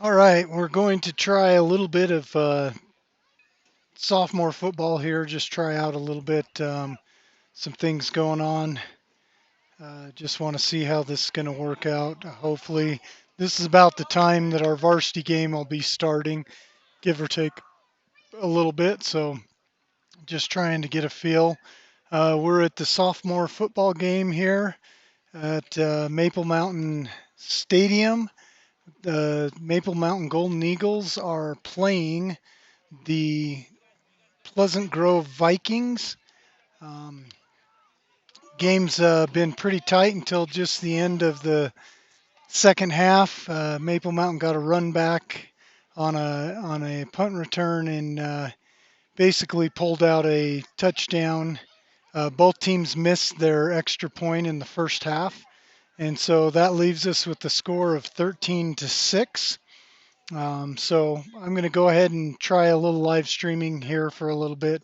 All right, we're going to try a little bit of sophomore football here. Just try out a little bit, some things going on. Just want to see how this is going to work out. Hopefully, this is about the time that our varsity game will be starting, give or take a little bit. So, just trying to get a feel. We're at the sophomore football game here at Maple Mountain Stadium. The Maple Mountain Golden Eagles are playing the Pleasant Grove Vikings. Um, game's been pretty tight until just the end of the second half. Maple Mountain got a run back on a punt return and basically pulled out a touchdown. Both teams missed their extra point in the first half, and so that leaves us with the score of 13-6. So I'm going to go ahead and try a little live streaming here for a little bit,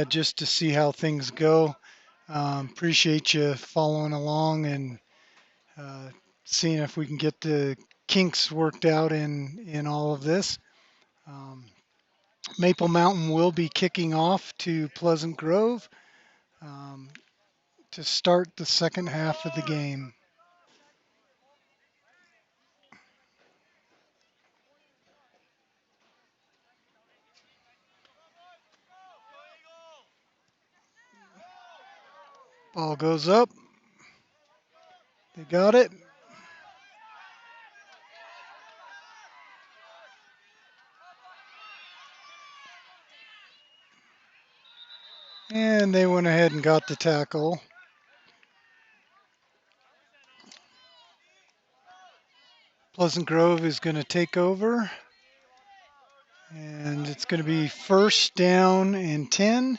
just to see how things go. Appreciate you following along and uh, seeing if we can get the kinks worked out in all of this. Um, Maple Mountain will be kicking off to Pleasant Grove um, to start the second half of the game. Ball goes up. They got it. And they went ahead and got the tackle. Pleasant Grove is going to take over. And it's going to be first down and 10.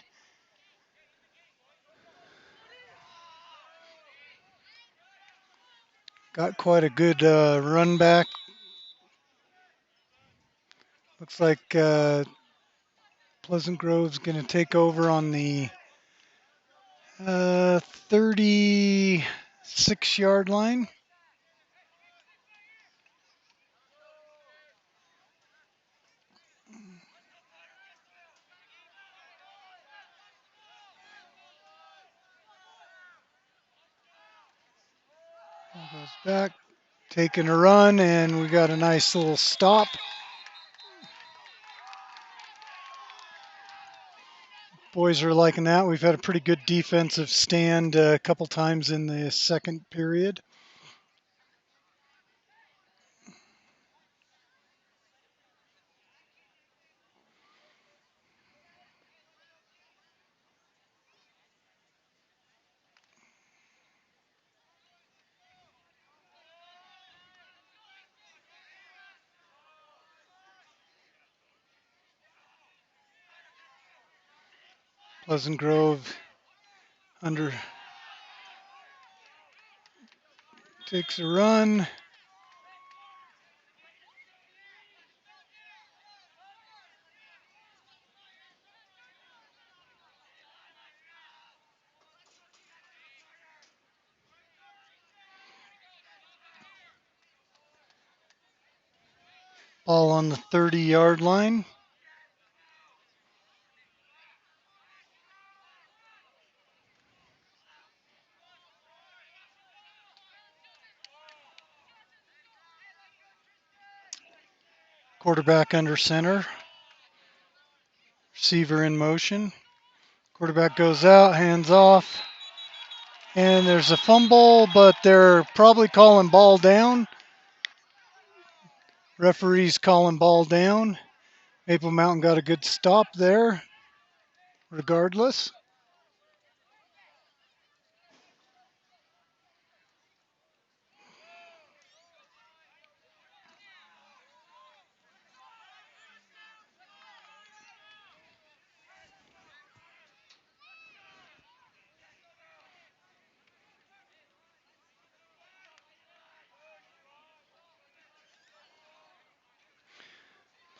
Got quite a good run back. Looks like Pleasant Grove's going to take over on the 36-yard line. Ball goes back, taking a run, and we got a nice little stop. Boys are liking that. We've had a pretty good defensive stand a couple times in the second period. Pleasant Grove under takes a run. Ball on the 30-yard line. Quarterback under center. Receiver in motion. Quarterback goes out, hands off. And there's a fumble, but they're probably calling ball down. Referee's calling ball down. Maple Mountain got a good stop there, regardless.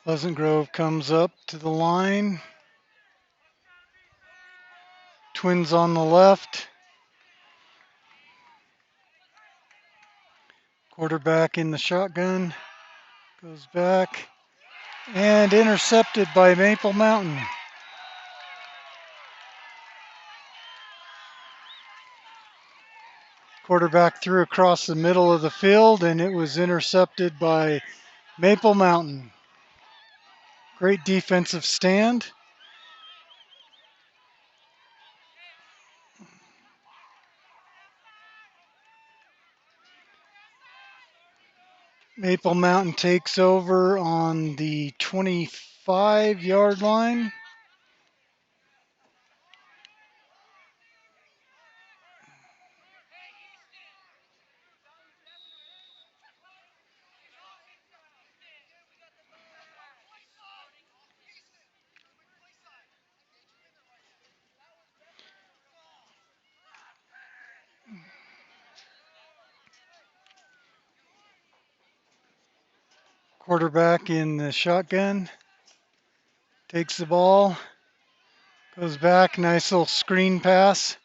Pleasant Grove comes up to the line. Twins on the left. Quarterback in the shotgun. Goes back and intercepted by Maple Mountain. Quarterback threw across the middle of the field, and it was intercepted by Maple Mountain. Great defensive stand. Maple Mountain takes over on the 25-yard line. Quarterback in the shotgun. Takes the ball. Goes back. Nice little screen pass.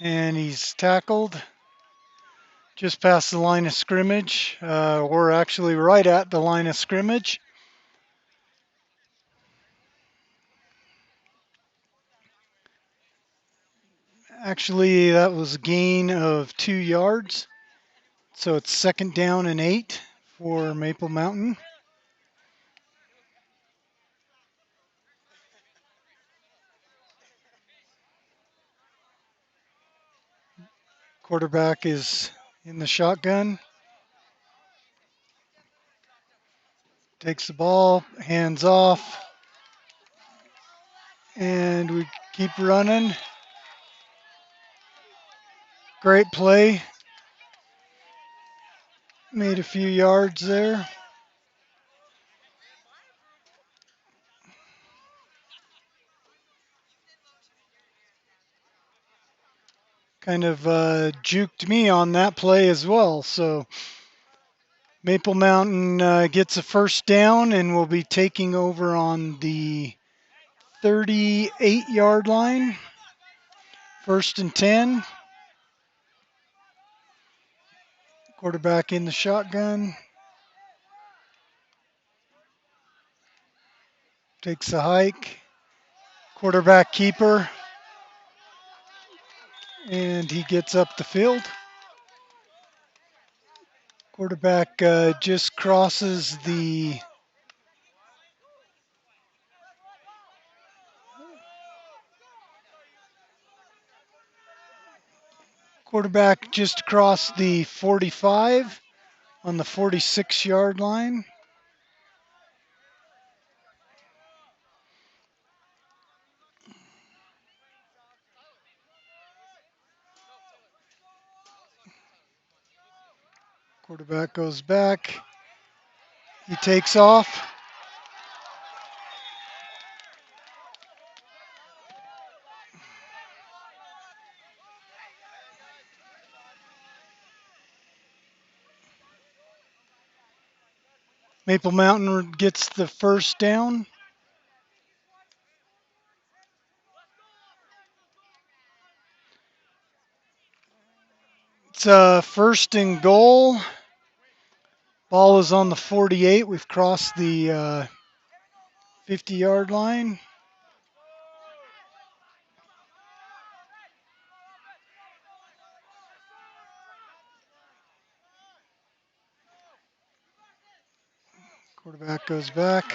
And he's tackled just past the line of scrimmage. We're actually right at the line of scrimmage. Actually, that was a gain of 2 yards. So it's 2nd down and 8 for Maple Mountain. Quarterback is in the shotgun. Takes the ball, hands off, and we keep running. Great play. Made a few yards there. Kind of juked me on that play as well. So Maple Mountain gets a 1st down and will be taking over on the 38-yard line. 1st and 10. Quarterback in the shotgun. Takes a hike. Quarterback keeper. And he gets up the field. Quarterback just crosses the quarterback just across the 45 on the 46-yard line. Quarterback goes back. He takes off. Maple Mountain gets the 1st down. It's 1st and goal. Ball is on the 48. We've crossed the 50-yard line. Quarterback goes back.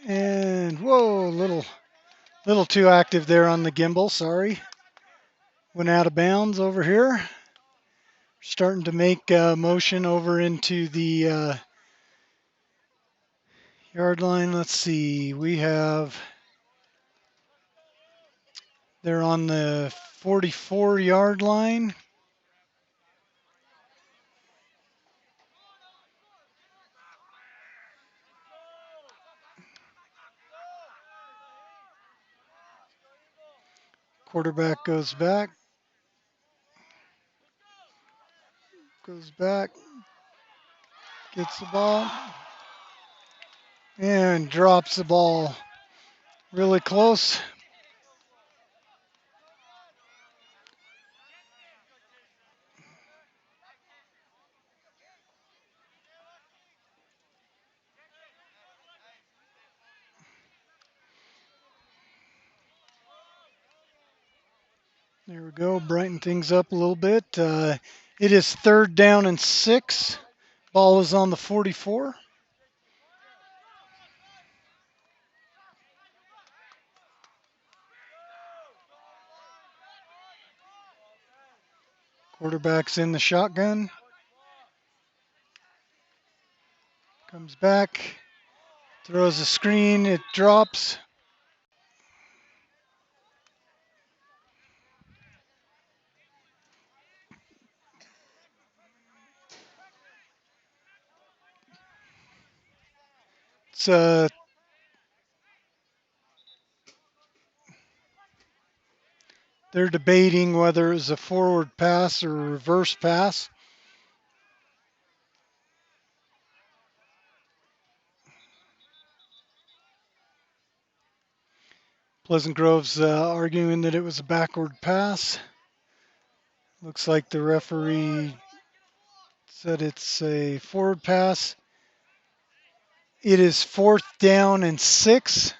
And whoa, little too active there on the gimbal. Sorry. Went out of bounds over here. Starting to make motion over into the yard line. Let's see. They're on the 44-yard line. Quarterback goes back. Gets the ball, and drops the ball really close. There we go, brighten things up a little bit. It is 3rd down and 6. Ball is on the 44. Quarterback's in the shotgun. Comes back, throws a screen, it drops. It's they're debating whether it's a forward pass or a reverse pass. Pleasant Grove's arguing that it was a backward pass. Looks like the referee said it's a forward pass. It is 4th down and 6.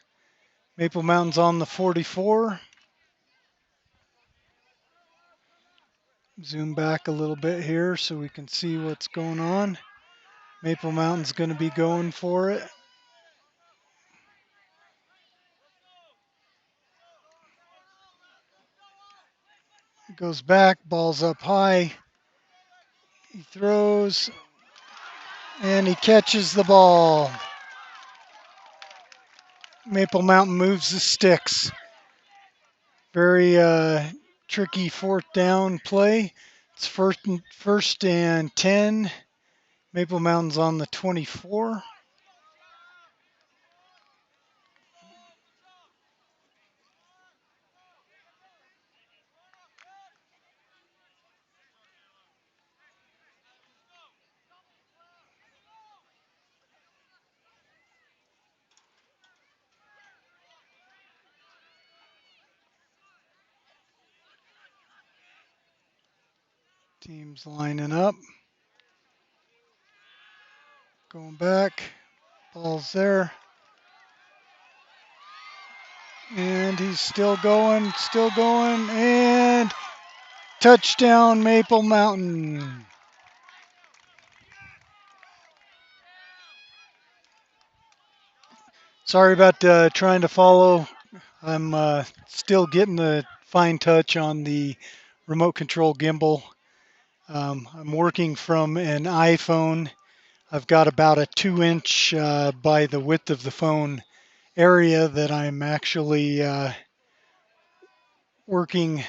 Maple Mountain's on the 44. Zoom back a little bit here so we can see what's going on. Maple Mountain's going to be going for it. Goes back, ball's up high. He throws, and he catches the ball. Maple Mountain moves the sticks. Very tricky 4th down play. It's first and 10. Maple Mountain's on the 24. Teams lining up. Going back. Ball's there. And he's still going, and touchdown Maple Mountain. Sorry about trying to follow. I'm still getting the fine touch on the remote control gimbal. I'm working from an iPhone. I've got about a 2-inch by the width of the phone area that I'm actually working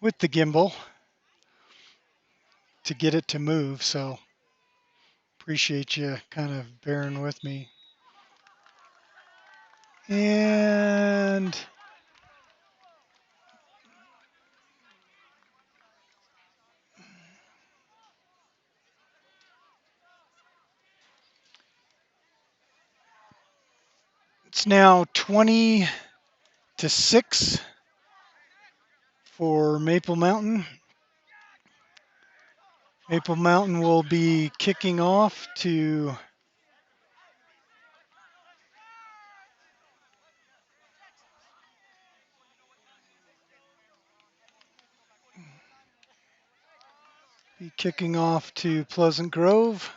with the gimbal to get it to move. So appreciate you kind of bearing with me. And it's now 20-6 for Maple Mountain. Maple Mountain will be kicking off to Pleasant Grove.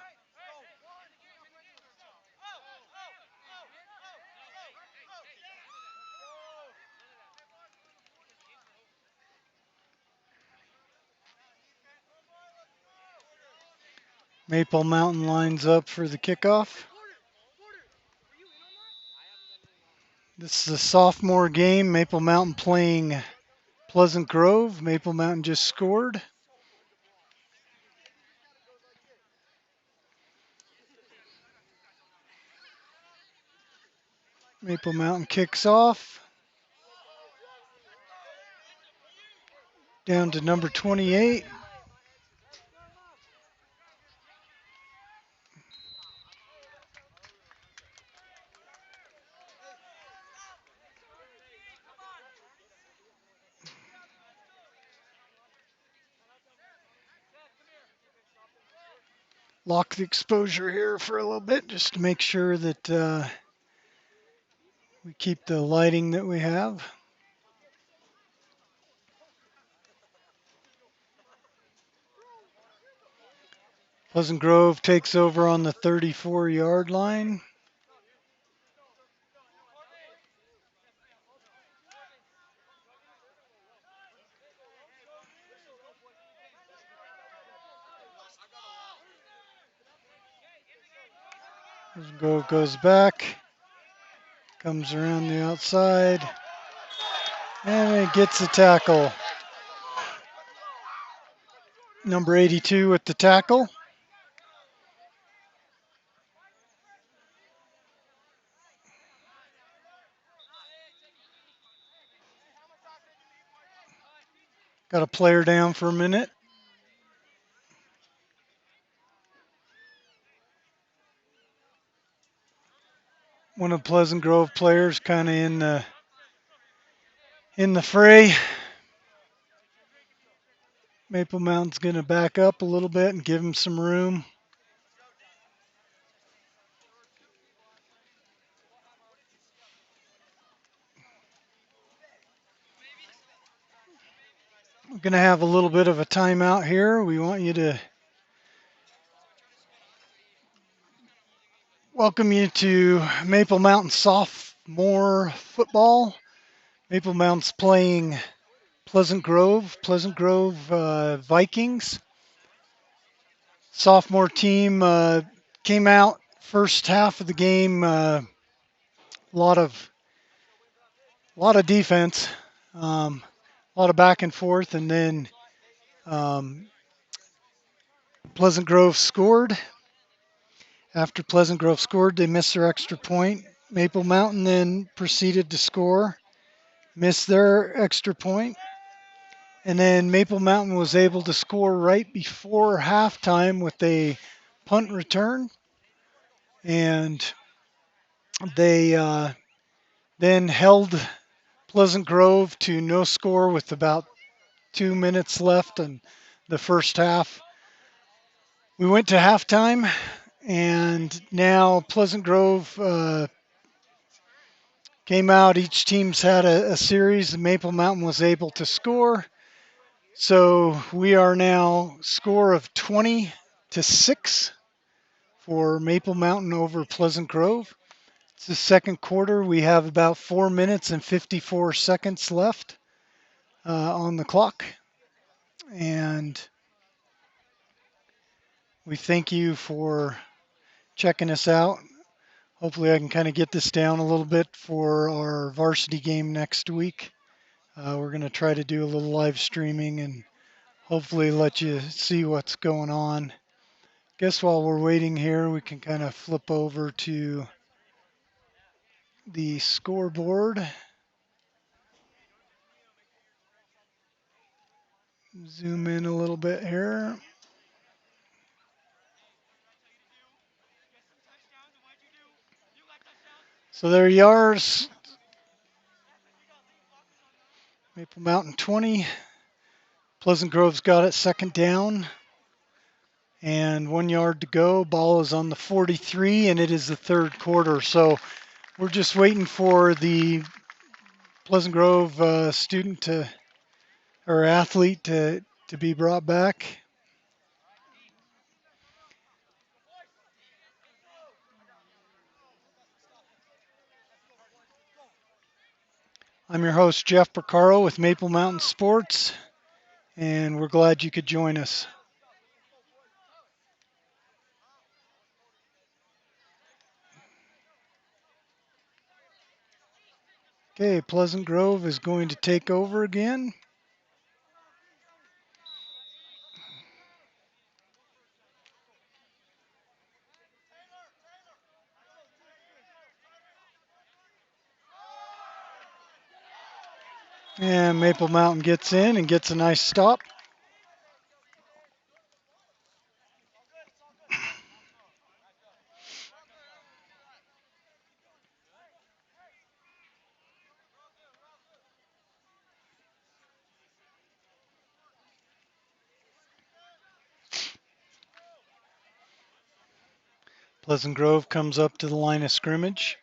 Maple Mountain lines up for the kickoff. This is a sophomore game. Maple Mountain playing Pleasant Grove. Maple Mountain just scored. Maple Mountain kicks off. Down to number 28. Lock the exposure here for a little bit just to make sure that we keep the lighting that we have. Pleasant Grove takes over on the 34-yard line. Pleasant Grove goes back, comes around the outside, and it gets a tackle. Number 82 with the tackle. Got a player down for a minute. One of Pleasant Grove players kind of in the fray. Maple Mountain's going to back up a little bit and give him some room. We're going to have a little bit of a timeout here. We want you to welcome you to Maple Mountain Sophomore Football. Maple Mountain's playing Pleasant Grove Vikings. Sophomore team came out first half of the game. A lot of defense, a lot of back and forth, and then Pleasant Grove scored. After Pleasant Grove scored, they missed their extra point. Maple Mountain then proceeded to score, missed their extra point, and then Maple Mountain was able to score right before halftime with a punt return, and they then held Pleasant Grove to no score with about 2 minutes left in the first half. We went to halftime, and now Pleasant Grove came out. Each team's had a series, and Maple Mountain was able to score. So we are now score of 20-6 for Maple Mountain over Pleasant Grove. It's the second quarter. We have about 4 minutes and 54 seconds left on the clock. And we thank you for checking us out. Hopefully I can kind of get this down a little bit for our varsity game next week. We're going to try to do a little live streaming and hopefully let you see what's going on. Guess while we're waiting here, we can kind of flip over to the scoreboard. Zoom in a little bit here. So there you are. Maple Mountain 20. Pleasant Grove's got it second down. And 1 yard to go. Ball is on the 43, and it is the third quarter. So we're just waiting for the Pleasant Grove student or athlete to be brought back. I'm your host, Jeff Porcaro with Maple Mountain Sports, and we're glad you could join us. Okay, Pleasant Grove is going to take over again. And Maple Mountain gets in and gets a nice stop. Pleasant Grove comes up to the line of scrimmage.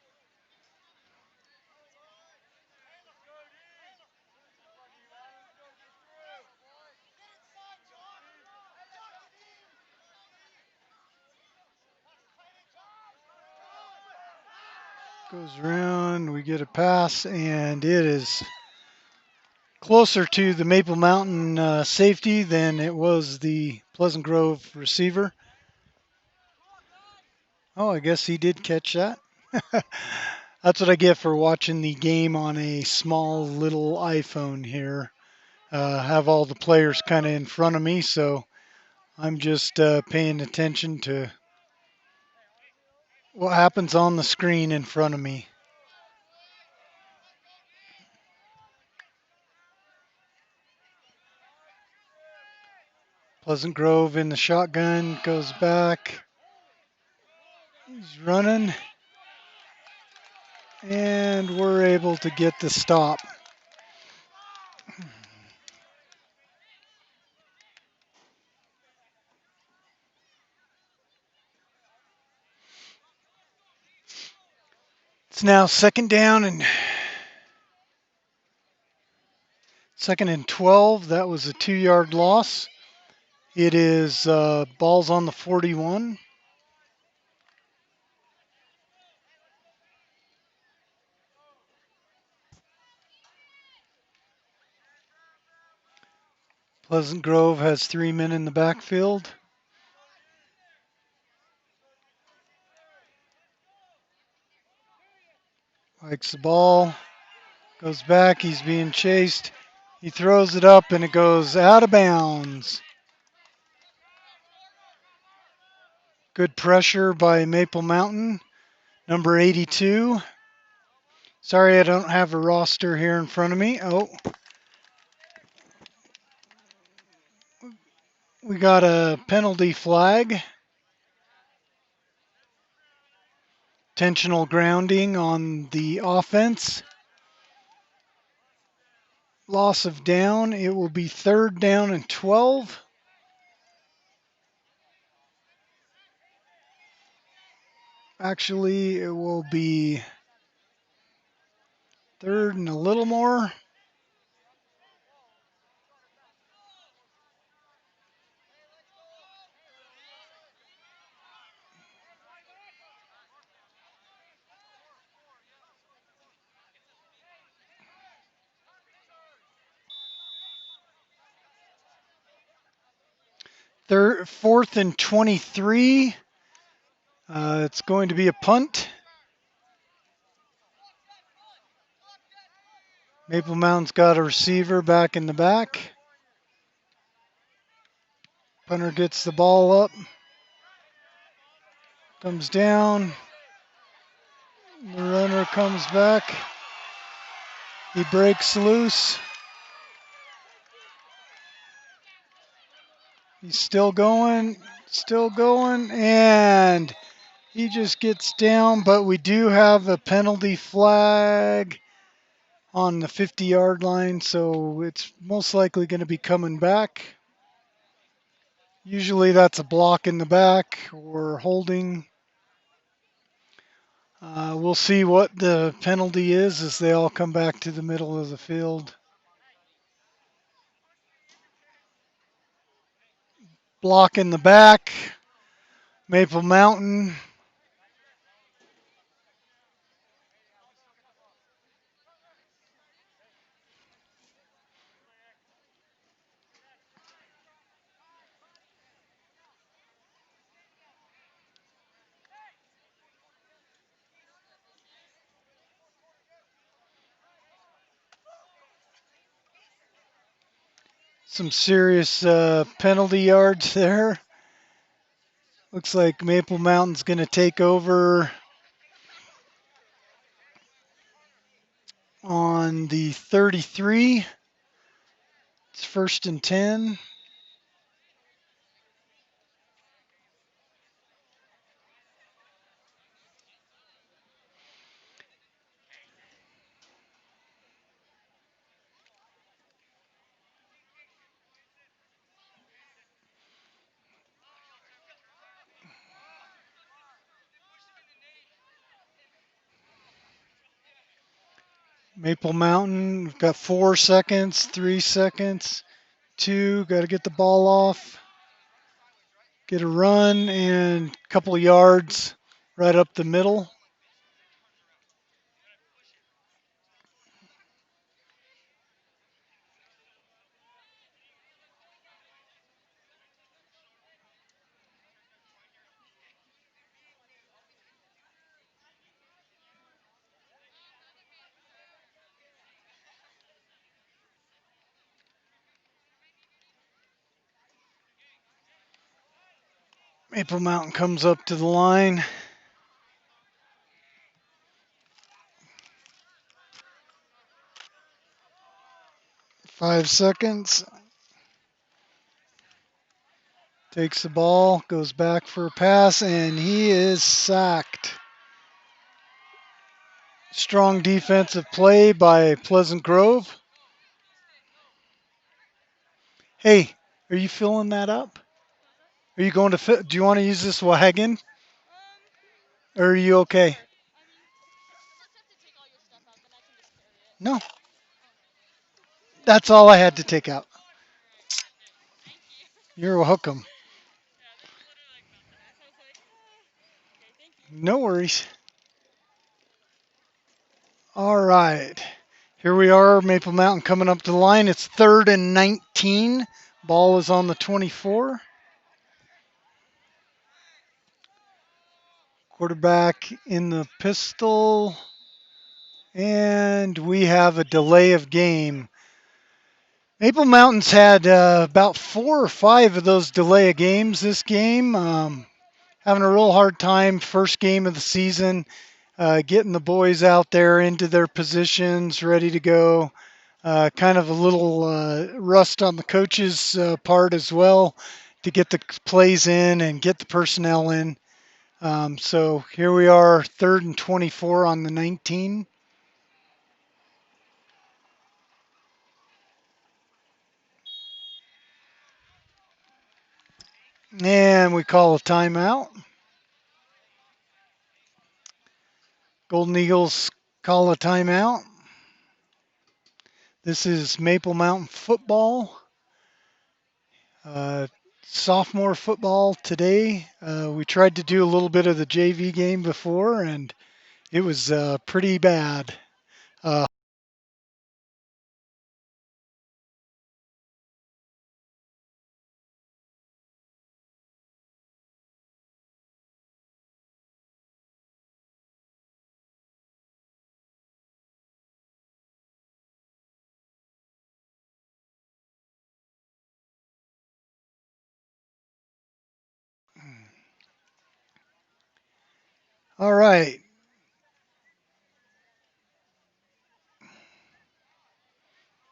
Goes around, we get a pass, and it is closer to the Maple Mountain safety than it was the Pleasant Grove receiver. Oh, I guess he did catch that. That's what I get for watching the game on a small little iPhone here. Have all the players kind of in front of me, so I'm just paying attention to what happens on the screen in front of me. Pleasant Grove in the shotgun, goes back. He's running, and we're able to get the stop. It's now second and 12. That was a 2-yard loss. It is balls on the 41. Pleasant Grove has 3 men in the backfield. Likes the ball. Goes back. He's being chased. He throws it up and it goes out of bounds. Good pressure by Maple Mountain. Number 82. Sorry, I don't have a roster here in front of me. Oh, we got a penalty flag. Intentional grounding on the offense. Loss of down. It will be 3rd down and 12. Actually, it will be 3rd and a little more. Third, 4th and 23. It's going to be a punt. Maple Mountain's got a receiver back in the back. Punter gets the ball up. Comes down. The runner comes back. He breaks loose. He's still going, and he just gets down, but we do have a penalty flag on the 50-yard line, so it's most likely going to be coming back. Usually that's a block in the back or holding. We'll see what the penalty is as they all come back to the middle of the field. Block in the back. Maple Mountain. Some serious penalty yards there. Looks like Maple Mountain's going to take over on the 33. It's 1st and 10. Maple Mountain, we've got 4 seconds, 3 seconds, 2. Got to get the ball off. Get a run and a couple yards right up the middle. Maple Mountain comes up to the line. Five seconds. Takes the ball, goes back for a pass, and he is sacked. Strong defensive play by Pleasant Grove. Hey, are you filling that up? Are you going to do you want to use this wagon? Or are you okay? No, that's all I had to take out. You're welcome. No worries. All right. Here we are, Maple Mountain coming up to the line. It's 3rd and 19. Ball is on the 24. Quarterback in the pistol. And we have a delay of game. Maple Mountain's had about 4 or 5 of those delay of games this game. Having a real hard time, first game of the season, getting the boys out there into their positions, ready to go. Kind of a little rust on the coaches' part as well to get the plays in and get the personnel in. So here we are, 3rd and 24 on the 19. And we call a timeout. Golden Eagles call a timeout. This is Maple Mountain football. Uh, Sophomore football today. We tried to do a little bit of the JV game before, and it was pretty bad. Uh, all right.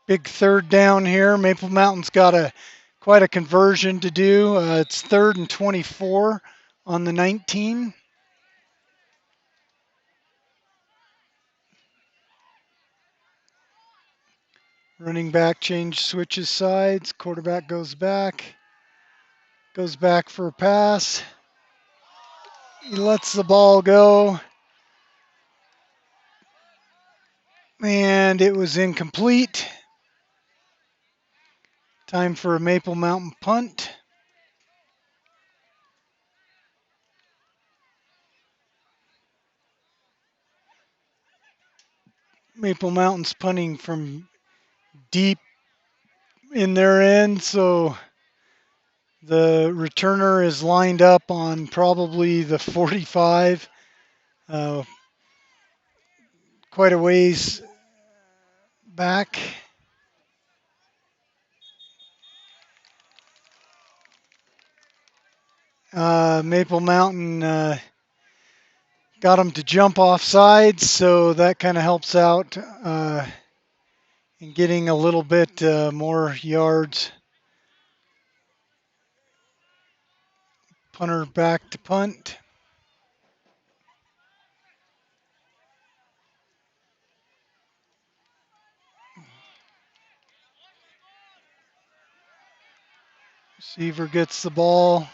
Big 3rd down here. Maple Mountain's got quite a conversion to do. It's 3rd and 24 on the 19. Running back switches sides. Quarterback goes back. Goes back for a pass. He lets the ball go. And it was incomplete. Time for a Maple Mountain punt. Maple Mountain's punting from deep in their end, so the returner is lined up on probably the 45, quite a ways back. Maple Mountain got them to jump off sides, so that kind of helps out in getting a little bit more yards. Punter back to punt. Receiver gets the ball.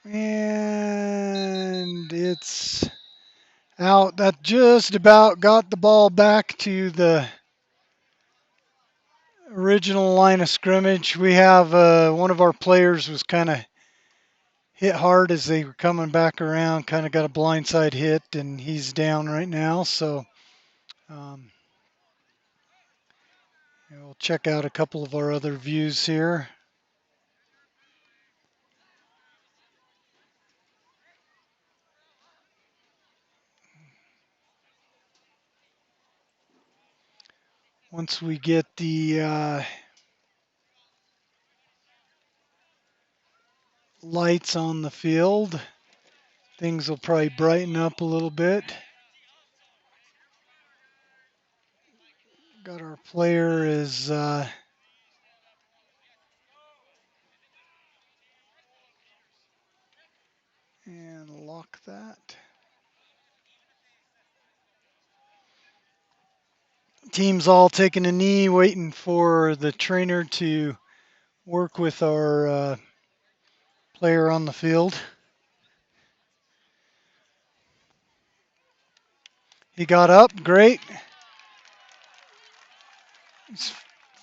And it's out. That just about got the ball back to the original line of scrimmage. We have one of our players was kind of hit hard as they were coming back around, kind of got a blindside hit, and he's down right now. So um, we'll check out a couple of our other views here. Once we get the lights on the field, things will probably brighten up a little bit. Got our player is and lock that. Team's all taking a knee, waiting for the trainer to work with our player on the field. He got up, great. He's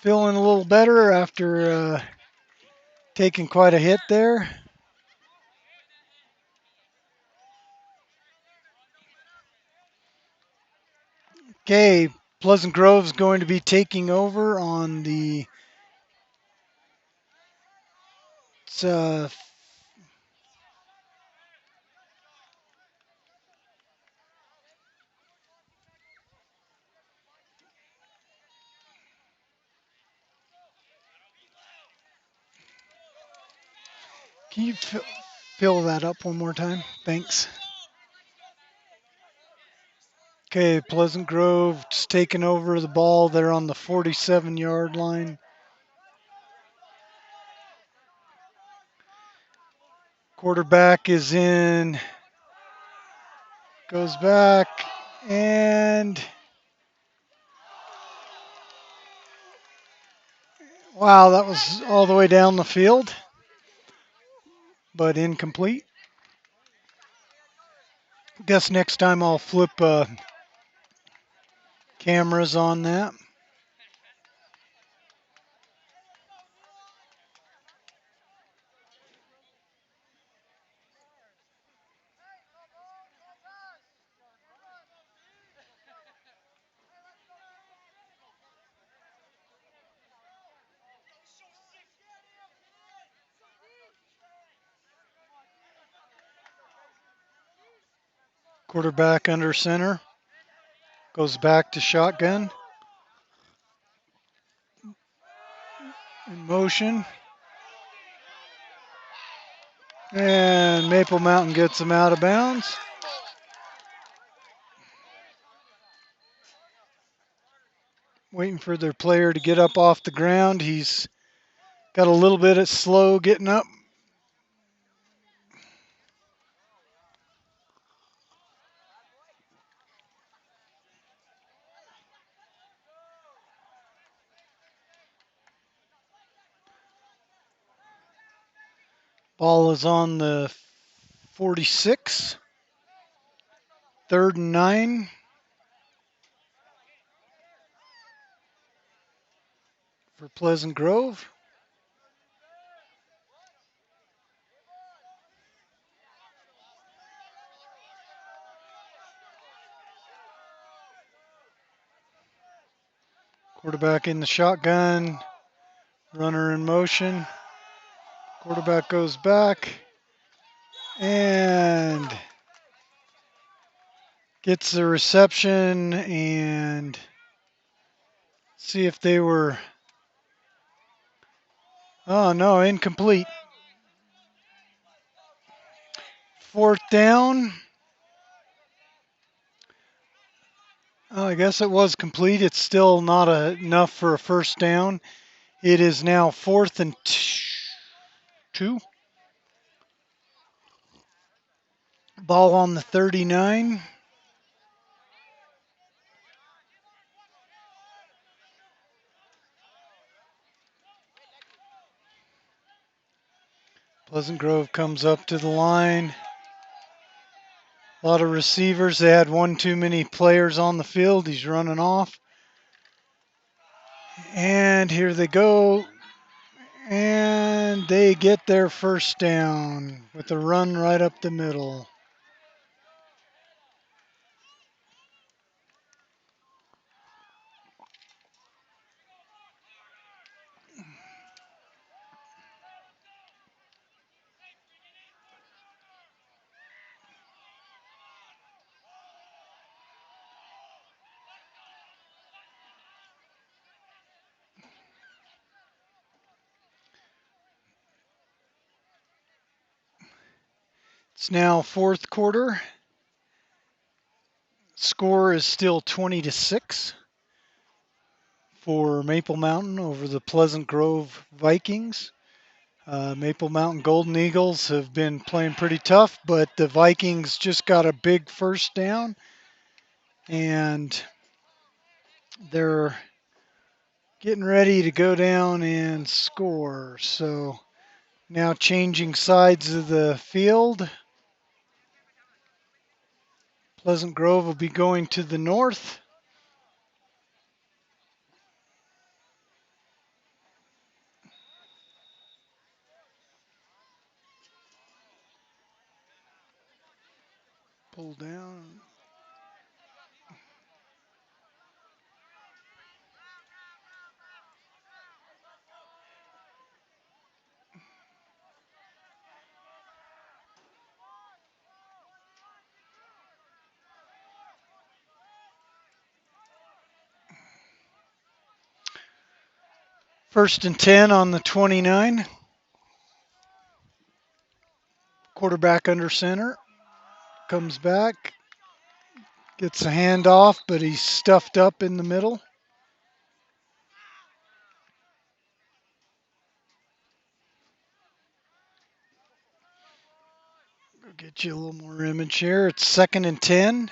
feeling a little better after taking quite a hit there. Okay, Pleasant Grove's going to be taking over on the uh, can you fill that up one more time? Thanks. Okay, Pleasant Grove's taking over the ball. They're on the 47-yard line. Quarterback is in, goes back, and wow, that was all the way down the field, but incomplete. Guess next time I'll flip cameras on that. Quarterback under center, goes back to shotgun, in motion, and Maple Mountain gets him out of bounds. Waiting for their player to get up off the ground. He's got a little bit of slow getting up. Ball is on the 46. 3rd and 9. For Pleasant Grove. Quarterback in the shotgun. Runner in motion. Quarterback goes back and gets the reception and see if they were, oh no, incomplete. 4th down. Oh, I guess it was complete. It's still not enough for a 1st down. It is now 4th and 2. Ball on the 39. Pleasant Grove comes up to the line. A lot of receivers. They had one too many players on the field. He's running off. And here they go. And they get their 1st down with a run right up the middle. It's now fourth quarter. Score is still 20-6 for Maple Mountain over the Pleasant Grove Vikings. Maple Mountain Golden Eagles have been playing pretty tough, but the Vikings just got a big first down, and they're getting ready to go down and score. So now changing sides of the field. Pleasant Grove will be going to the north. Pull down. First and 10 on the 29. Quarterback under center. Comes back. Gets a handoff, but he's stuffed up in the middle. We'll get you a little more image here. It's second and 10.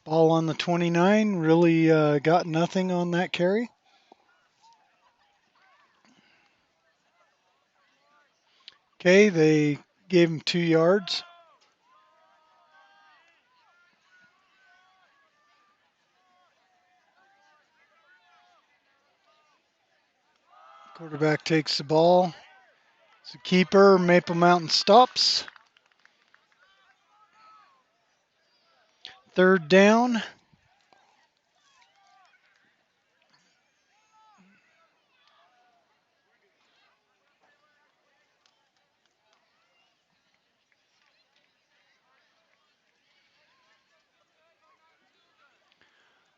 Ball on the 29. Really got nothing on that carry. Okay, they gave him 2 yards. Quarterback takes the ball. It's a keeper. Maple Mountain stops. Third down.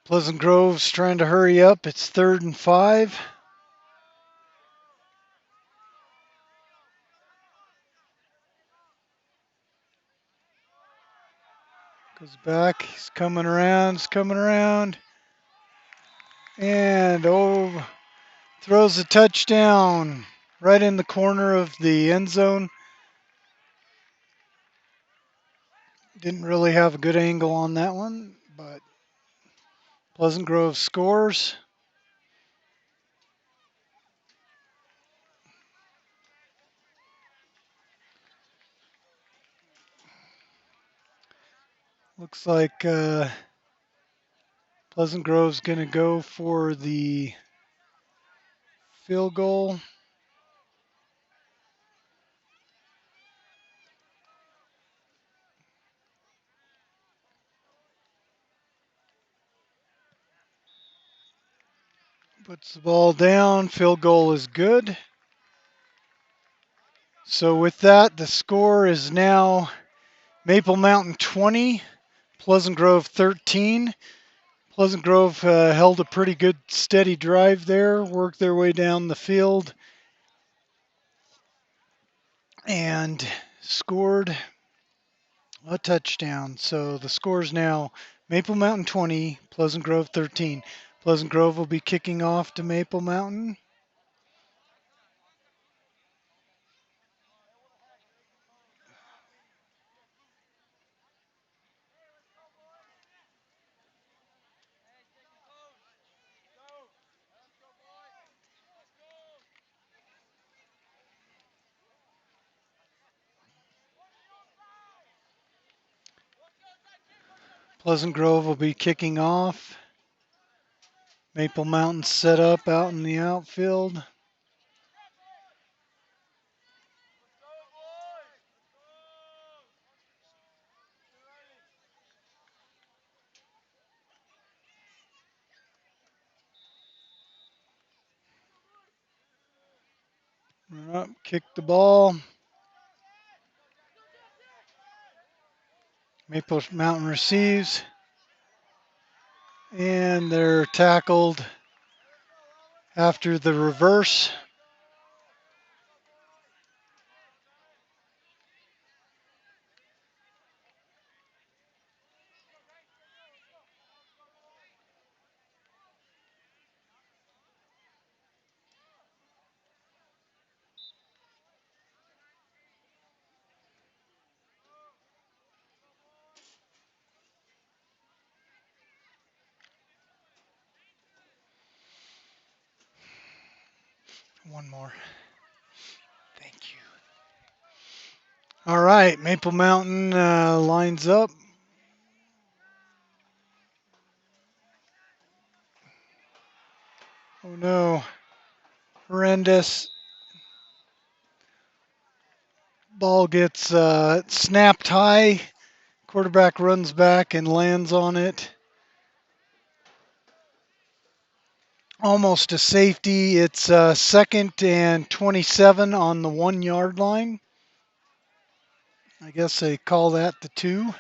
Pleasant Grove's trying to hurry up. It's third and 5. Goes back. He's coming around. He's coming around. And throws a touchdown right in the corner of the end zone. Didn't really have a good angle on that one, but Pleasant Grove scores. Looks like Pleasant Grove's going to go for the field goal. Puts the ball down. Field goal is good. So with that, the score is now Maple Mountain 20, Pleasant Grove 13. Pleasant Grove held a pretty good steady drive there, worked their way down the field, and scored a touchdown. So the score is now Maple Mountain 20, Pleasant Grove 13. Pleasant Grove will be kicking off to Maple Mountain. Pleasant Grove will be kicking off. Maple Mountain set up out in the outfield. Run up, kick the ball. Maple Mountain receives. And they're tackled after the reverse. One more. Thank you. All right, Maple Mountain lines up. Oh no, horrendous. Ball gets snapped high. Quarterback runs back and lands on it. Almost a safety. It's 2nd and 27 on the 1 yard line. I guess they call that the 2.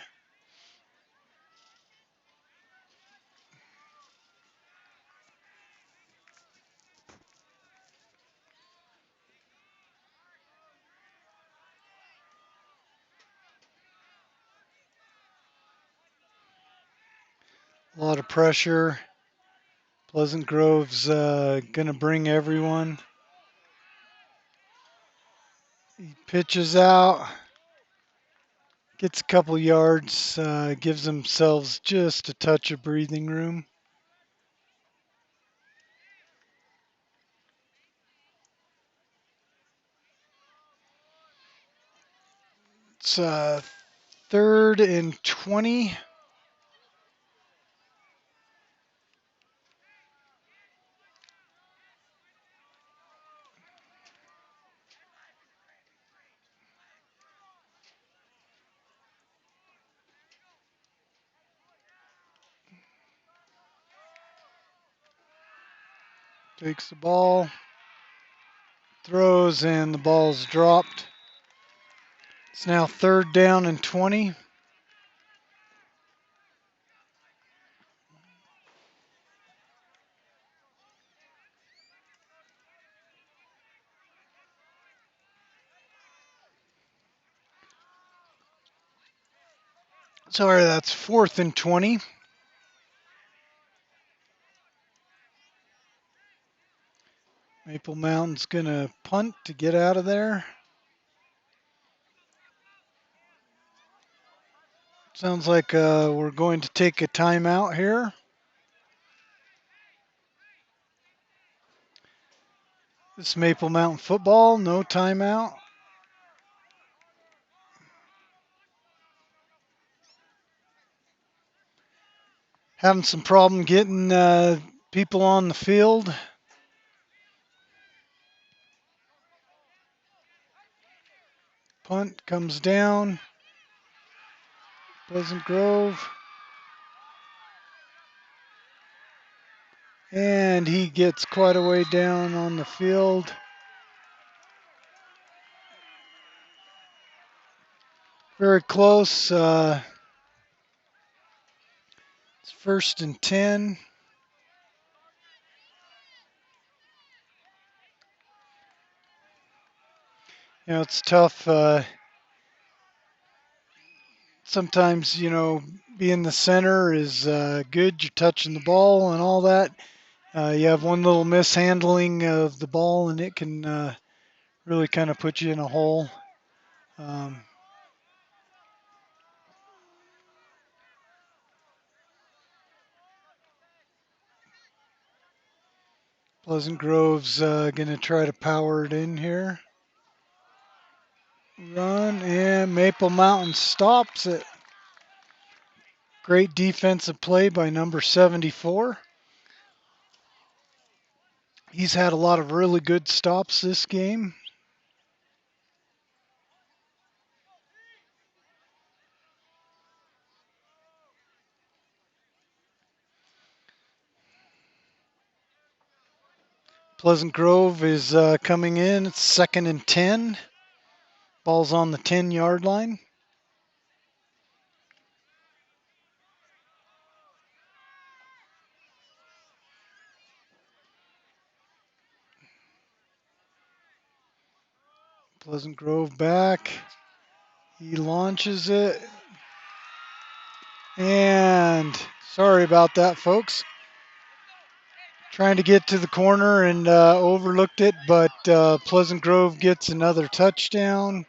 A lot of pressure. Pleasant Grove's going to bring everyone. He pitches out, gets a couple yards, gives themselves just a touch of breathing room. It's 3rd and 20. Takes the ball, throws, and the ball's dropped. It's now 3rd down and 20. Sorry, that's 4th and 20. Maple Mountain's going to punt to get out of there. Sounds like we're going to take a timeout here. This Maple Mountain football, no timeout. Having some problem getting people on the field. Punt comes down. Pleasant Grove. And he gets quite a way down on the field. Very close. It's 1st and 10. You know, it's tough. Sometimes, being the center is good. You're touching the ball and all that. You have one little mishandling of the ball, and it can really kind of put you in a hole. Um, Pleasant Grove's going to try to power it in here. Run, and Maple Mountain stops it. Great defensive play by number 74. He's had a lot of really good stops this game. Pleasant Grove is coming in. It's 2nd and 10. Ball's on the 10-yard line. Pleasant Grove back. He launches it. And sorry about that, folks. Trying to get to the corner and overlooked it, but Pleasant Grove gets another touchdown.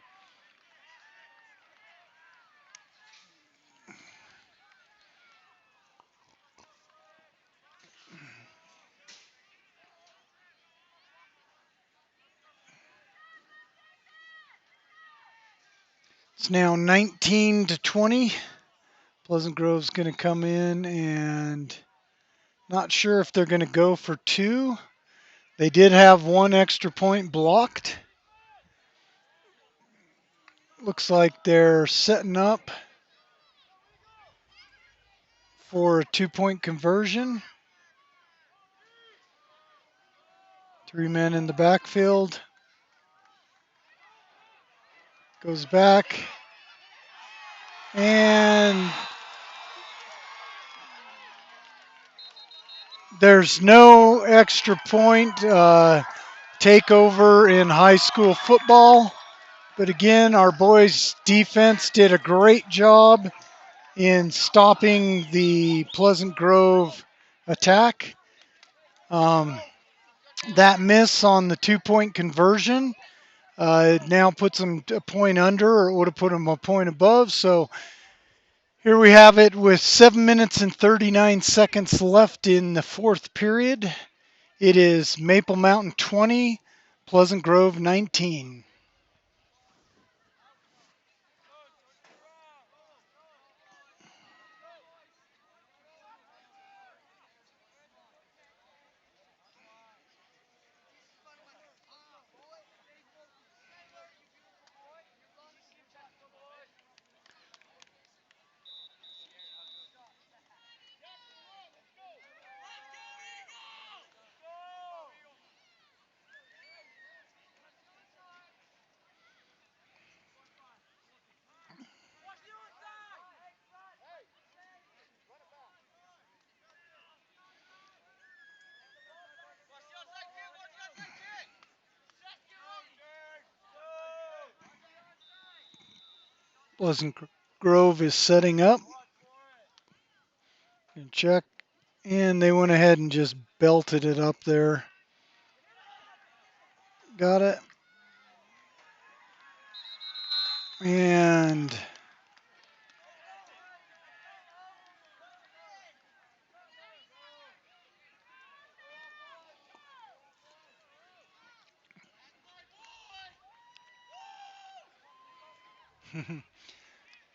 It's now 19-20. Pleasant Grove's going to come in and not sure if they're going to go for two. They did have one extra point blocked. Looks like they're setting up for a 2-point conversion. 3 men in the backfield. Goes back. And there's no extra point takeover in high school football. But again, our boys' defense did a great job in stopping the Pleasant Grove attack. That miss on the 2-point conversion it now puts them a point under, or it would have put them a point above. So here we have it with 7 minutes and 39 seconds left in the fourth period. It is Maple Mountain 20, Pleasant Grove 19. Pleasant Grove is setting up. And check. And they went ahead and just belted it up there. Got it. And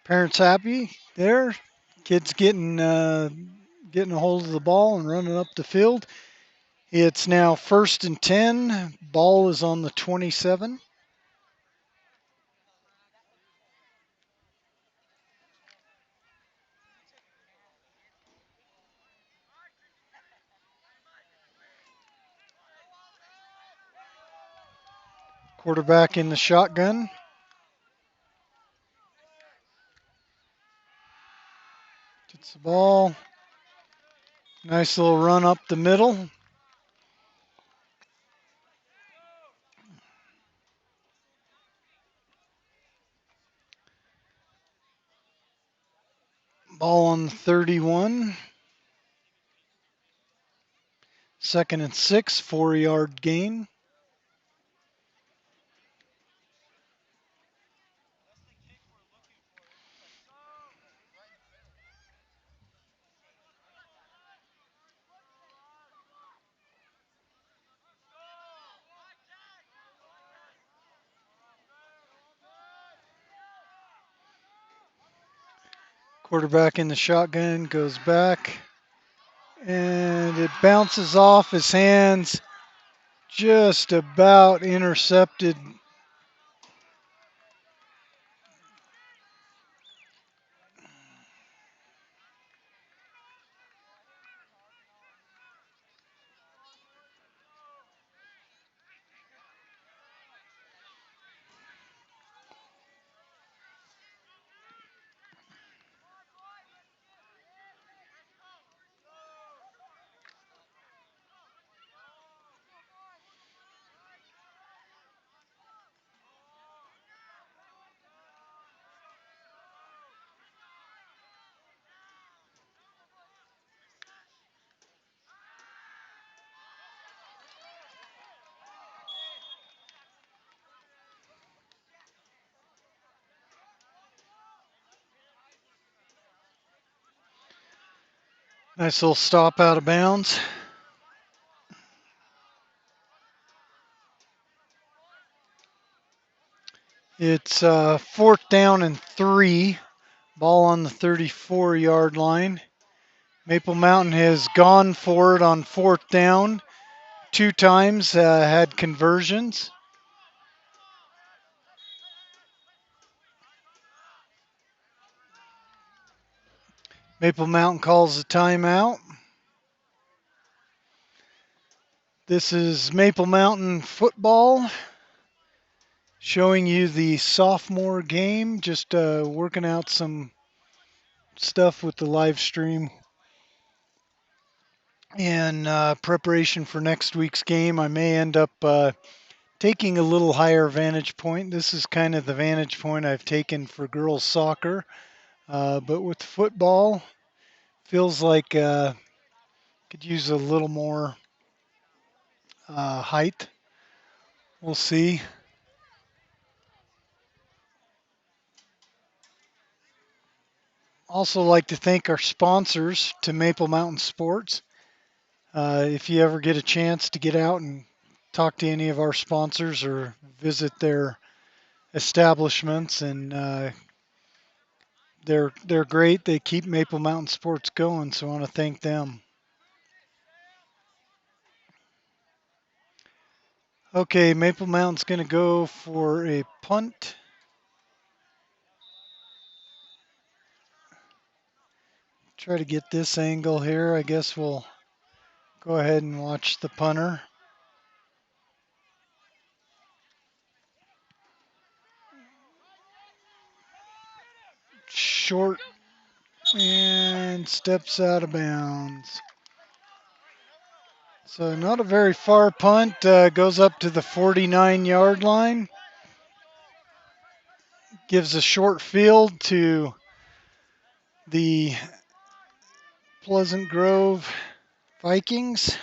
parents happy there. Kids getting a hold of the ball and running up the field. It's now 1st and 10. Ball is on the 27. Quarterback in the shotgun. Gets the ball. Nice little run up the middle. Ball on the 31. 2nd and 6, 4-yard gain. Quarterback in the shotgun goes back. And it bounces off his hands. Just about intercepted. Nice little stop out of bounds. It's 4th down and 3. Ball on the 34-yard line. Maple Mountain has gone for it on 4th down 2 times, had conversions. Maple Mountain calls a timeout. This is Maple Mountain football, showing you the sophomore game, just working out some stuff with the live stream in preparation for next week's game. I may end up taking a little higher vantage point. This is kind of the vantage point I've taken for girls soccer, but with football, feels like could use a little more height. We'll see. Also like to thank our sponsors to Maple Mountain Sports. If you ever get a chance to get out and talk to any of our sponsors or visit their establishments, and they're great. They keep Maple Mountain Sports going, so I want to thank them. Okay, Maple Mountain's going to go for a punt. Try to get this angle here. I guess we'll go ahead and watch the punter. Short and steps out of bounds. So not a very far punt. Goes up to the 49-yard line. Gives a short field to the Pleasant Grove Vikings.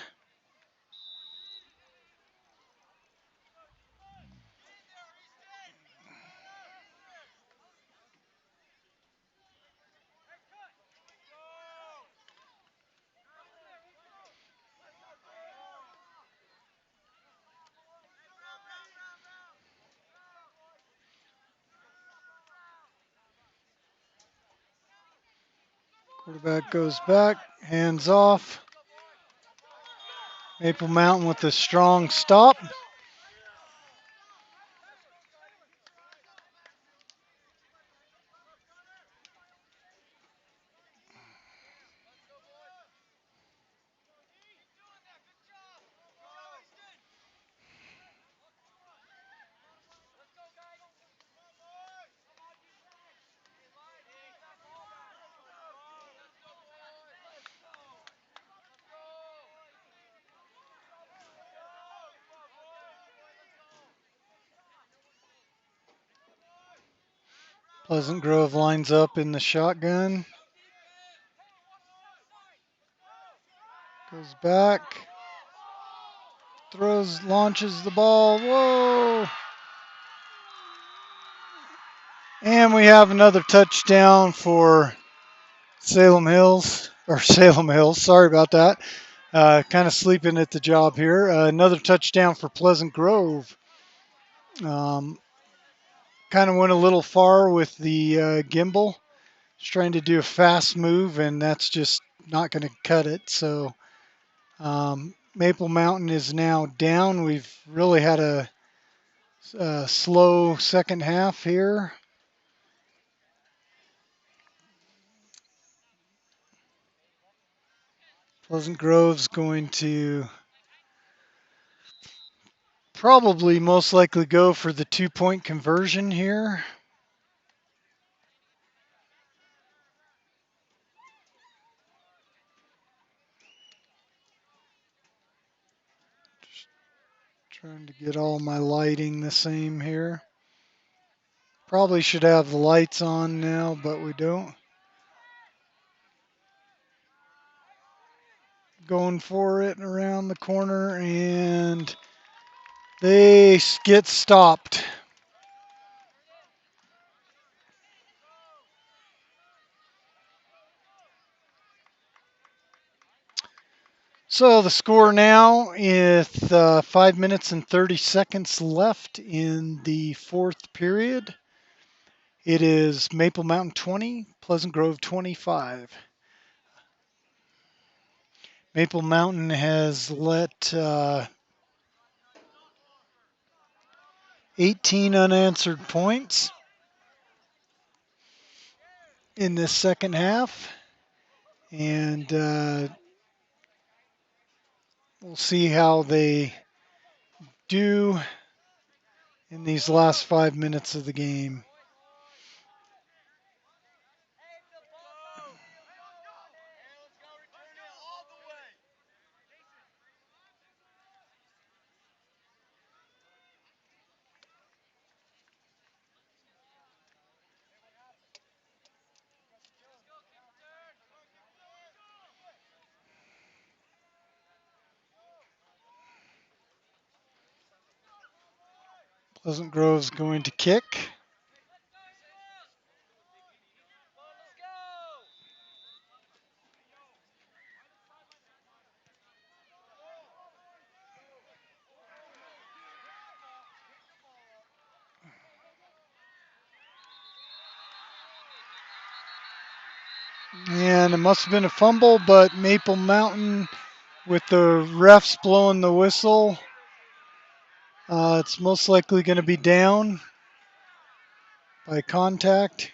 Quarterback goes back, hands off. Maple Mountain with a strong stop. Pleasant Grove lines up in the shotgun. Goes back. Throws, launches the ball. Whoa! And we have another touchdown for Salem Hills. Sorry about that. Kind of sleeping at the job here. Another touchdown for Pleasant Grove. Kind of went a little far with the gimbal. Just trying to do a fast move, and that's just not going to cut it. So Maple Mountain is now down. We've really had a slow second half here. Pleasant Grove's going to probably most likely go for the 2-point conversion here. Just trying to get all my lighting the same here. Probably should have the lights on now, but we don't. Going for it around the corner, and they get stopped. So the score now is 5 minutes and 30 seconds left in the fourth period. It is Maple Mountain 20, Pleasant Grove 25. Maple Mountain has let 18 unanswered points in this second half, and we'll see how they do in these last 5 minutes of the game. Pleasant Grove's going to kick. And it must have been a fumble, but Maple Mountain, with the refs blowing the whistle, it's most likely going to be down by contact.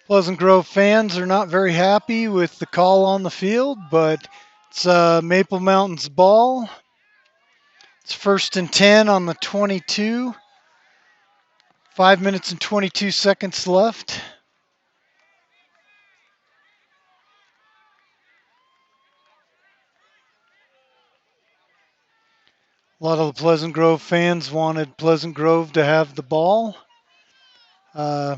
Pleasant Grove fans are not very happy with the call on the field, but it's Maple Mountain's ball. It's 1st and 10 on the 22. 5 minutes and 22 seconds left. A lot of the Pleasant Grove fans wanted Pleasant Grove to have the ball. Uh,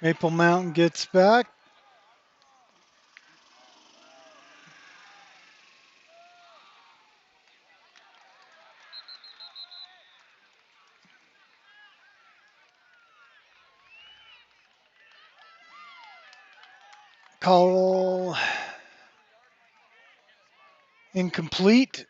Maple Mountain gets back. Call incomplete.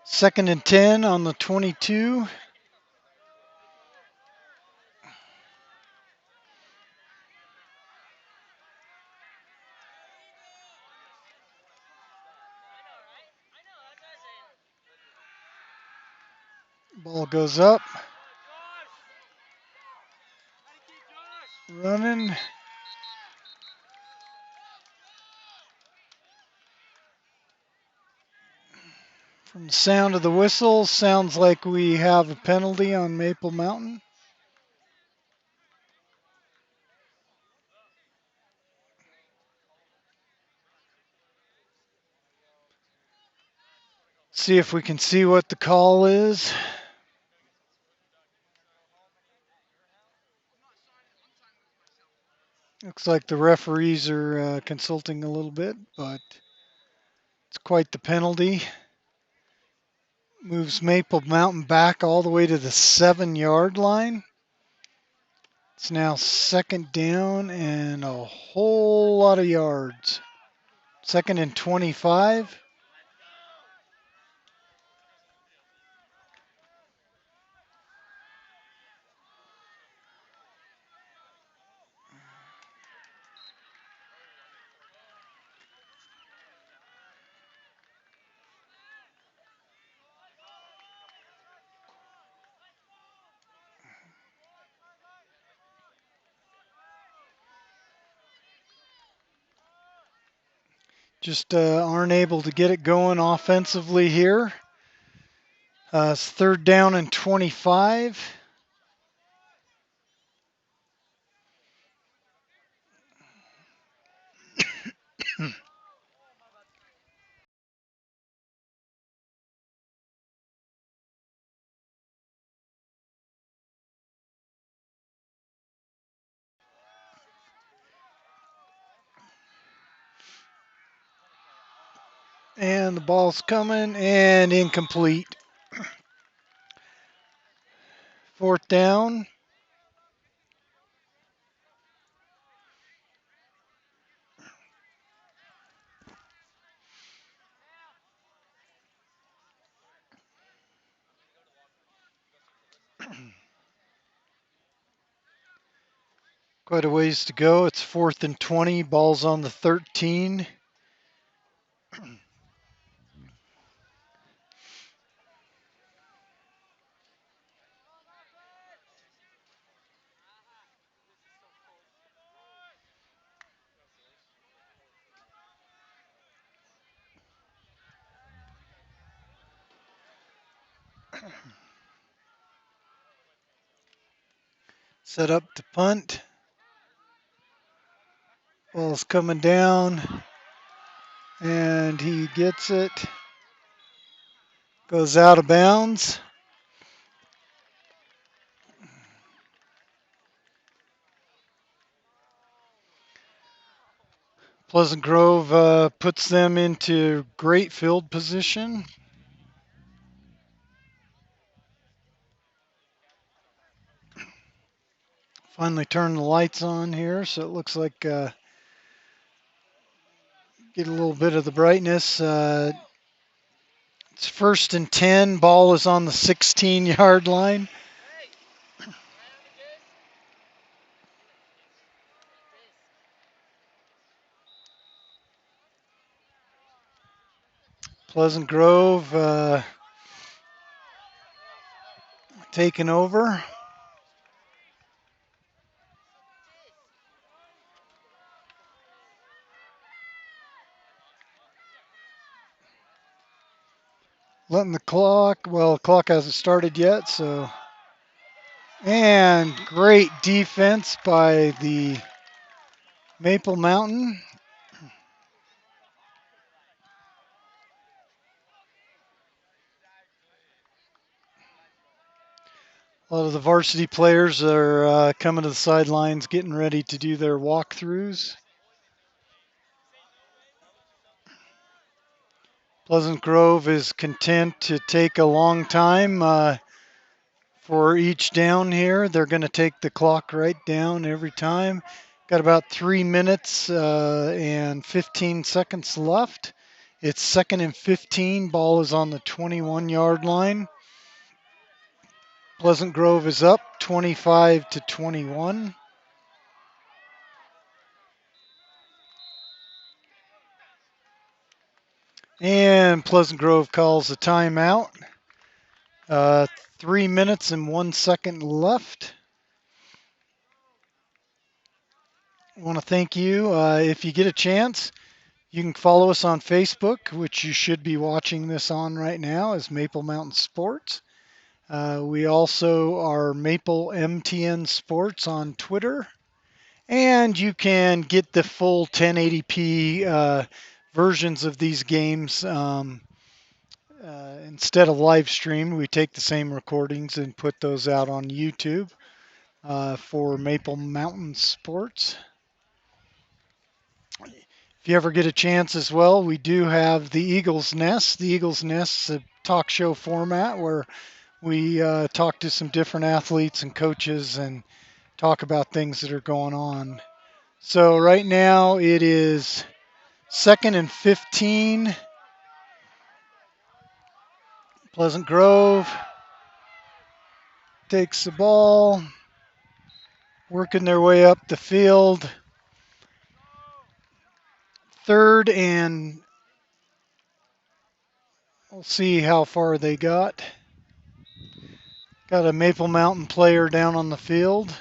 Second and 10 on the 22. Ball goes up. Running. From the sound of the whistle, sounds like we have a penalty on Maple Mountain. See if we can see what the call is. Looks like the referees are consulting a little bit, but it's quite the penalty. Moves Maple Mountain back all the way to the 7-yard line. It's now second down and a whole lot of yards. Second and 25. Just aren't able to get it going offensively here. It's third down and 25. And the ball's coming and incomplete. Fourth down. Quite a ways to go. It's 4th and 20. Ball's on the 13. Set up to punt. Ball's coming down. And he gets it. Goes out of bounds. Pleasant Grove puts them into great field position. Finally turned the lights on here, so it looks like get a little bit of the brightness. It's 1st and 10. Ball is on the 16-yard line. Pleasant Grove taking over. Letting the clock, well, the clock hasn't started yet, so. And great defense by the Maple Mountain. A lot of the varsity players are coming to the sidelines, getting ready to do their walkthroughs. Pleasant Grove is content to take a long time for each down here. They're going to take the clock right down every time. Got about 3 minutes and 15 seconds left. It's 2nd and 15. Ball is on the 21-yard line. Pleasant Grove is up 25-21. And Pleasant Grove calls a timeout. 3 minutes and 1 second left. I want to thank you. If you get a chance, you can follow us on Facebook, which you should be watching this on right now, as Maple Mountain Sports. We also are Maple MTN Sports on Twitter. And you can get the full 1080p versions of these games. Instead of live stream, we take the same recordings and put those out on YouTube for Maple Mountain Sports. If you ever get a chance as well, we do have the Eagles Nest. The Eagles Nest is a talk show format where we talk to some different athletes and coaches and talk about things that are going on. So right now it is 2nd and 15. Pleasant Grove takes the ball, working their way up the field. 3rd and we'll see how far they got. Got a Maple Mountain player down on the field.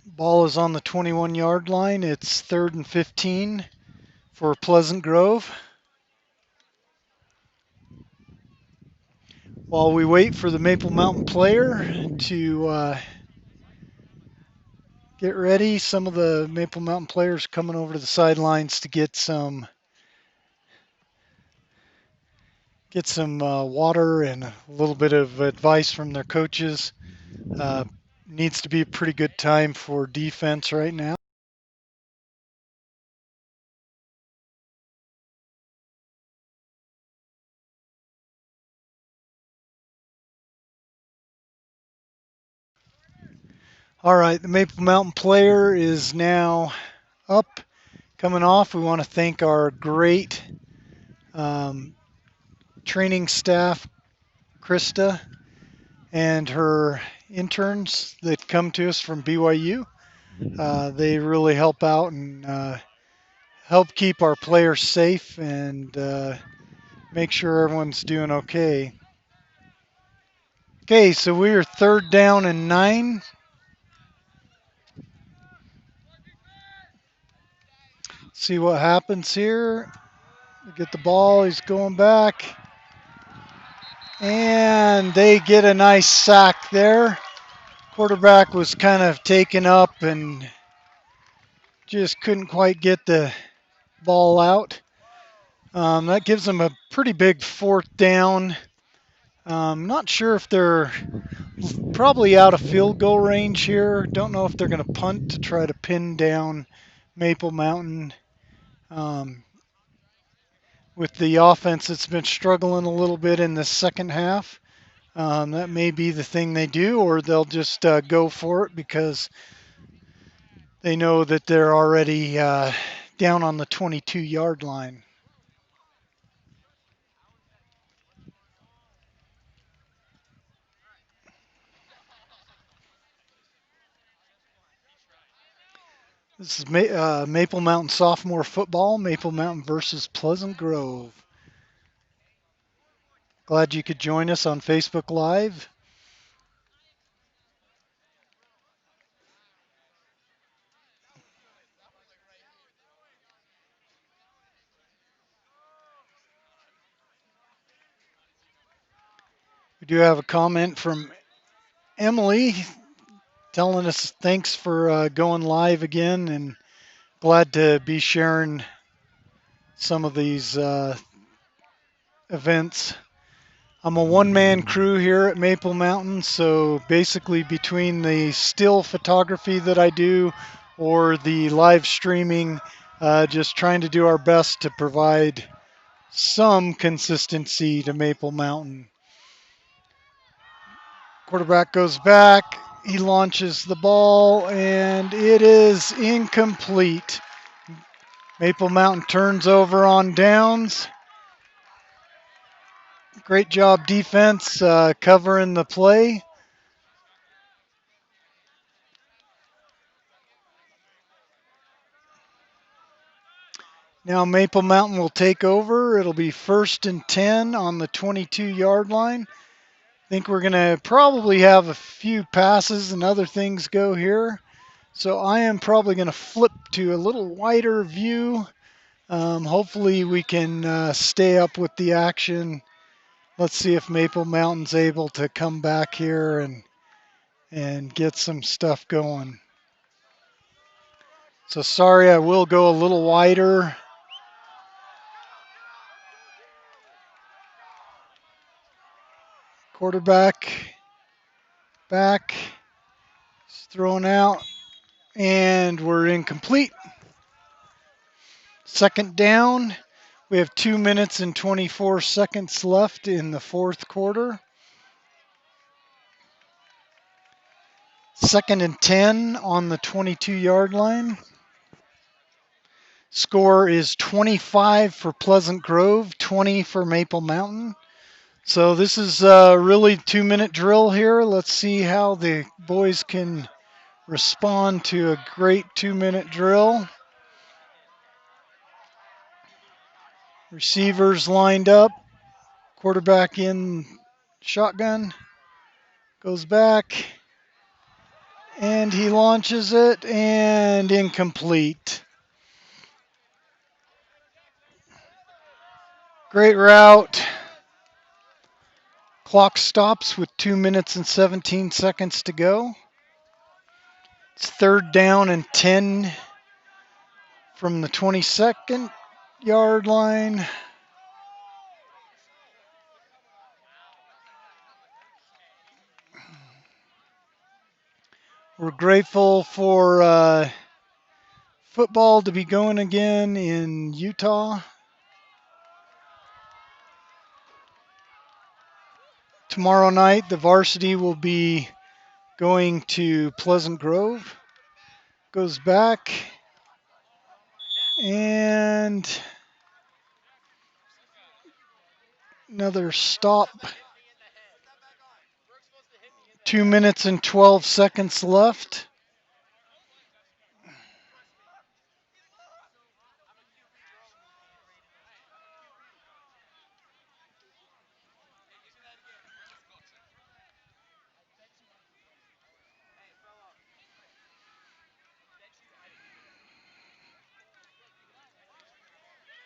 Ball is on the 21-yard line. It's 3rd and 15 for Pleasant Grove. While we wait for the Maple Mountain player to get ready, some of the Maple Mountain players coming over to the sidelines to get some water and a little bit of advice from their coaches. Needs to be a pretty good time for defense right now. All right, the Maple Mountain player is now up, coming off. We want to thank our great um, training staff, Krista, and her interns that come to us from BYU. They really help out and help keep our players safe and make sure everyone's doing okay. Okay, so we are 3rd down and 9. See what happens here. We get the ball. He's going back. And they get a nice sack there. Quarterback was kind of taken up and just couldn't quite get the ball out. That gives them a pretty big 4th down. Not sure if they're probably out of field goal range here. Don't know if they're going to punt to try to pin down Maple Mountain. With the offense that's been struggling a little bit in the second half, that may be the thing they do, or they'll just go for it because they know that they're already down on the 22-yard line. This is Maple Mountain Sophomore Football, Maple Mountain versus Pleasant Grove. Glad you could join us on Facebook Live. We do have a comment from Emily telling us thanks for going live again, and glad to be sharing some of these events. I'm a one-man crew here at Maple Mountain, so basically between the still photography that I do or the live streaming, just trying to do our best to provide some consistency to Maple Mountain. Quarterback goes back, he launches the ball, and it is incomplete. Maple Mountain turns over on downs. Great job defense covering the play. Now Maple Mountain will take over. It'll be 1st and 10 on the 22-yard line. I think we're going to probably have a few passes and other things go here. So I am probably going to flip to a little wider view. Hopefully we can stay up with the action. Let's see if Maple Mountain's able to come back here and get some stuff going. So sorry, I will go a little wider. Quarterback back, it's thrown out, and we're incomplete. 2nd down. We have 2 minutes and 24 seconds left in the 4th quarter. 2nd and 10 on the 22-yard line. Score is 25 for Pleasant Grove, 20 for Maple Mountain. So this is really 2-minute drill here. Let's see how the boys can respond to a great 2-minute drill. Receivers lined up. Quarterback in shotgun. Goes back. And he launches it, and incomplete. Great route. Clock stops with 2 minutes and 17 seconds to go. It's 3rd down and 10 from the 22nd yard line. We're grateful for football to be going again in Utah. Tomorrow night, the varsity will be going to Pleasant Grove. Goes back and another stop. 2 minutes and 12 seconds left.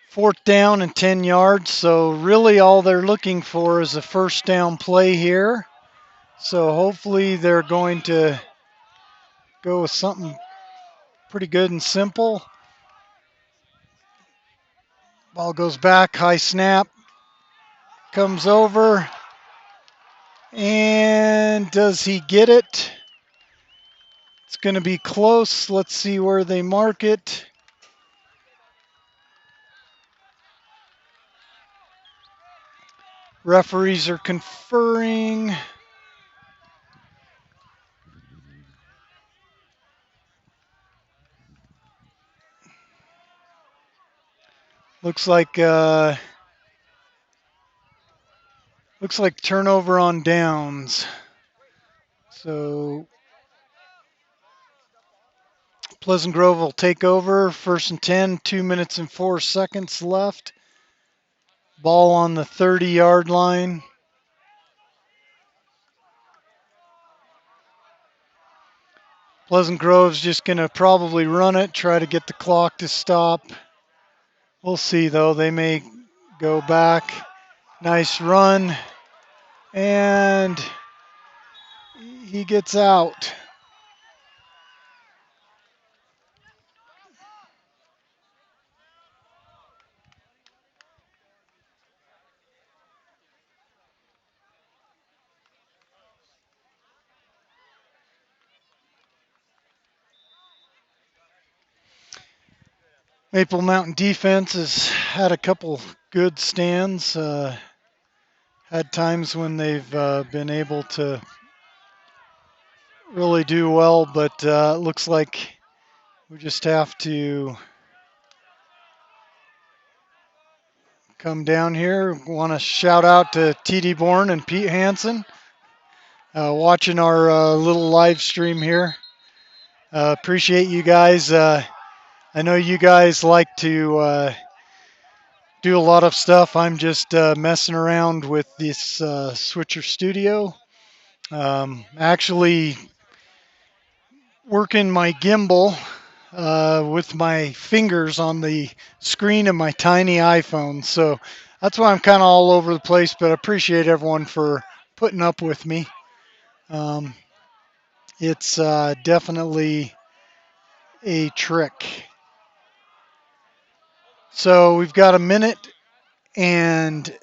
Fourth down and 10 yards. So really all they're looking for is a first down play here. So hopefully they're going to go with something pretty good and simple. Ball goes back, high snap, comes over, and does he get it? It's going to be close. Let's see where they mark it. Referees are conferring. Looks like turnover on downs. So Pleasant Grove will take over. First and 10, 2 minutes and 4 seconds left. Ball on the 30-yard line. Pleasant Grove's just going to probably run it, try to get the clock to stop. We'll see, though. They may go back. Nice run. And he gets out. Maple Mountain defense has had a couple good stands. Had times when they've been able to really do well, but it looks like we just have to come down here. Want to shout out to TD Bourne and Pete Hansen watching our little live stream here. Appreciate you guys. I know you guys like to do a lot of stuff. I'm just messing around with this Switcher Studio. Actually working my gimbal with my fingers on the screen of my tiny iPhone. So that's why I'm kind of all over the place, but I appreciate everyone for putting up with me. It's definitely a trick. So we've got a minute and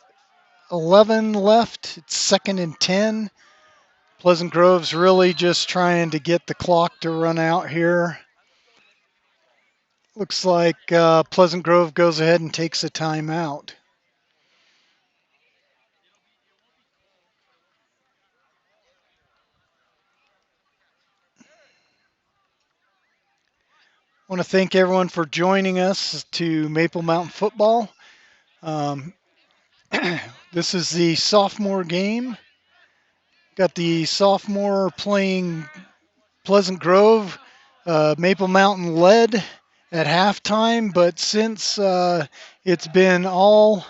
11 left. It's second and 10. Pleasant Grove's really just trying to get the clock to run out here. Looks like Pleasant Grove goes ahead and takes a timeout. I want to thank everyone for joining us to Maple Mountain Football. This is the sophomore game. Got the sophomore playing Pleasant Grove. Maple Mountain led at halftime, but since it's been all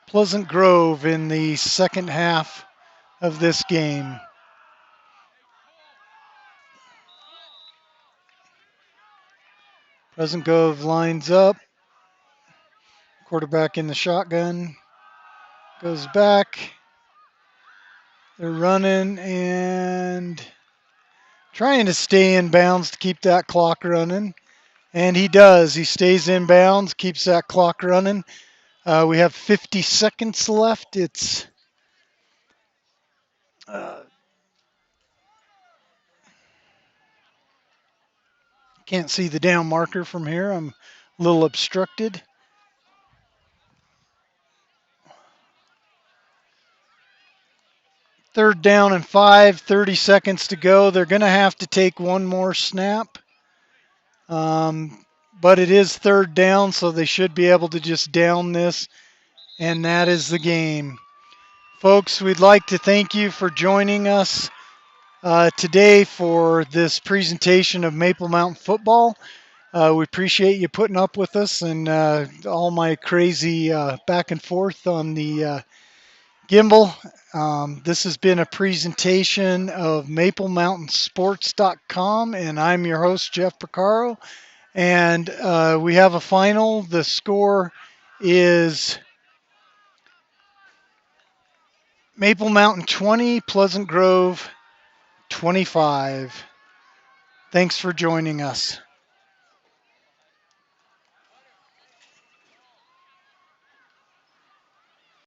Pleasant Grove in the second half of this game. Pleasant Grove lines up. Quarterback in the shotgun. Goes back. They're running and trying to stay in bounds to keep that clock running. And he does. He stays in bounds, keeps that clock running. We have 50 seconds left. It's can't see the down marker from here. I'm a little obstructed. Third down and 5, 30 seconds to go. They're going to have to take one more snap. But it is third down, so they should be able to just down this, and that is the game. Folks, we'd like to thank you for joining us today for this presentation of Maple Mountain Football. We appreciate you putting up with us and all my crazy back and forth on the gimbal. This has been a presentation of MapleMountainSports.com, and I'm your host, Jeff Porcaro. And we have a final. The score is Maple Mountain 20, Pleasant Grove 25. Thanks for joining us.